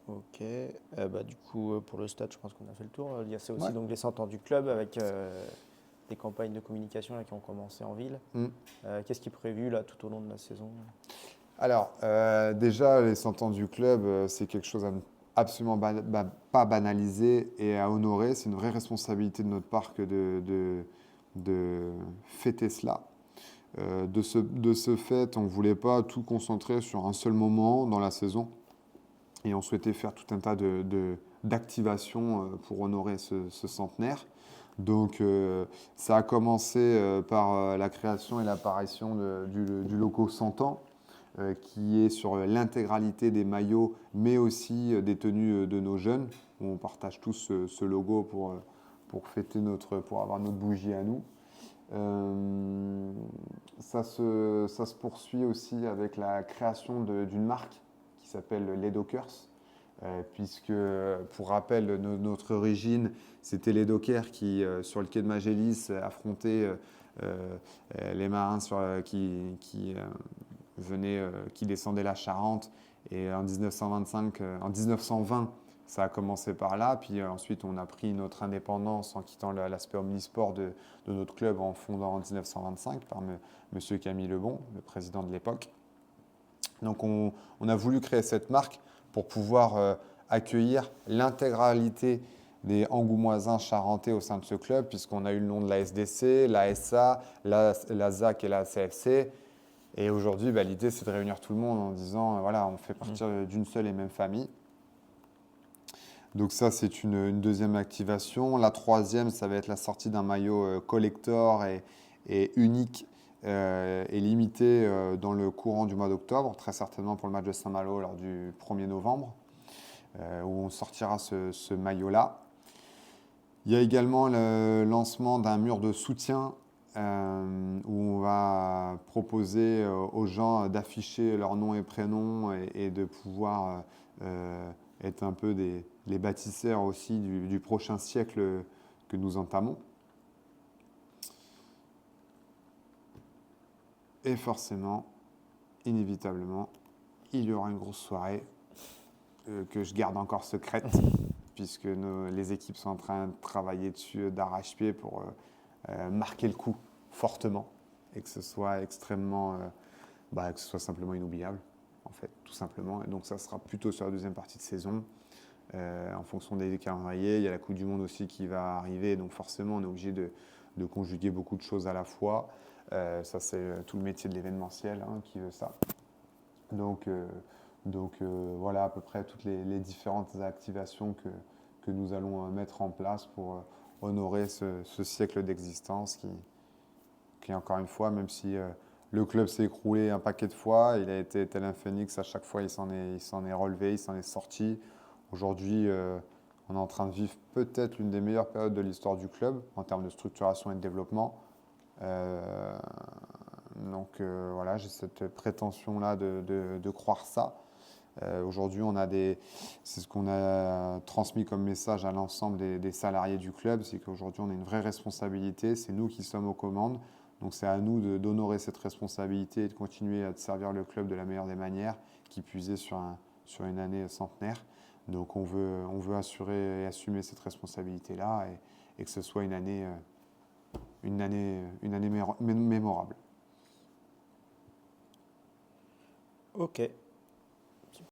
Ok. Du coup, pour le stade, je pense qu'on a fait le tour. Il y a ça Ouais. aussi, donc les 100 ans du club avec des campagnes de communication là, qui ont commencé en ville. Mm. Qu'est-ce qui est prévu là tout au long de la saison? Alors, déjà, les 100 ans du club, c'est quelque chose à ne absolument pas banaliser et à honorer. C'est une vraie responsabilité de notre part que de fêter cela. De ce fait, on ne voulait pas tout concentrer sur un seul moment dans la saison et on souhaitait faire tout un tas d'activations pour honorer ce centenaire. Donc, ça a commencé par la création et l'apparition du logo 100 ans, qui est sur l'intégralité des maillots, mais aussi des tenues de nos jeunes, où on partage tous ce logo pour fêter pour avoir notre bougie à nous. Ça se poursuit aussi avec la création d'une marque qui s'appelle les Dockers, puisque, pour rappel, notre origine, c'était les Dockers qui, sur le quai de Magélis, affrontaient les marins qui descendaient la Charente. Et en 1925, en 1920, ça a commencé par là. Puis ensuite, on a pris notre indépendance en quittant l'aspect omnisport de notre club en fondant en 1925 par Monsieur Camille Lebon, le président de l'époque. Donc on a voulu créer cette marque pour pouvoir accueillir l'intégralité des Angoumoisins charentais au sein de ce club, puisqu'on a eu le nom de la SDC, la SA, la ZAC et la CFC. Et aujourd'hui, l'idée, c'est de réunir tout le monde en disant, voilà, on fait partie d'une seule et même famille. Donc ça, c'est une deuxième activation. La troisième, ça va être la sortie d'un maillot collector et unique et limité dans le courant du mois d'octobre, très certainement pour le match de Saint-Malo lors du 1er novembre, où on sortira ce maillot-là. Il y a également le lancement d'un mur de soutien où on va proposer aux gens d'afficher leur nom et prénom et de pouvoir être un peu les bâtisseurs aussi du prochain siècle que nous entamons. Et forcément, inévitablement, il y aura une grosse soirée que je garde encore secrète, puisque les équipes sont en train de travailler dessus d'arrache-pied pour marquer le coup fortement et que ce soit que ce soit simplement inoubliable, en fait, tout simplement. Et donc ça sera plutôt sur la deuxième partie de saison. En fonction des calendriers, il y a la Coupe du Monde aussi qui va arriver, donc forcément on est obligé de conjuguer beaucoup de choses à la fois. Ça c'est tout le métier de l'événementiel qui veut ça. Donc voilà à peu près toutes les différentes activations que nous allons mettre en place pour honorer ce siècle d'existence qui, encore une fois, même si le club s'est écroulé un paquet de fois, il a été tel un phénix, à chaque fois il s'en est relevé, il s'en est sorti. Aujourd'hui, on est en train de vivre peut-être l'une des meilleures périodes de l'histoire du club en termes de structuration et de développement. Donc voilà, j'ai cette prétention-là de croire ça. Aujourd'hui, c'est ce qu'on a transmis comme message à l'ensemble des salariés du club, c'est qu'aujourd'hui, on a une vraie responsabilité, c'est nous qui sommes aux commandes. Donc c'est à nous d'honorer cette responsabilité et de continuer à servir le club de la meilleure des manières, qui puisait sur une année centenaire. Donc on veut assurer et assumer cette responsabilité-là et que ce soit une année mémorable. Ok.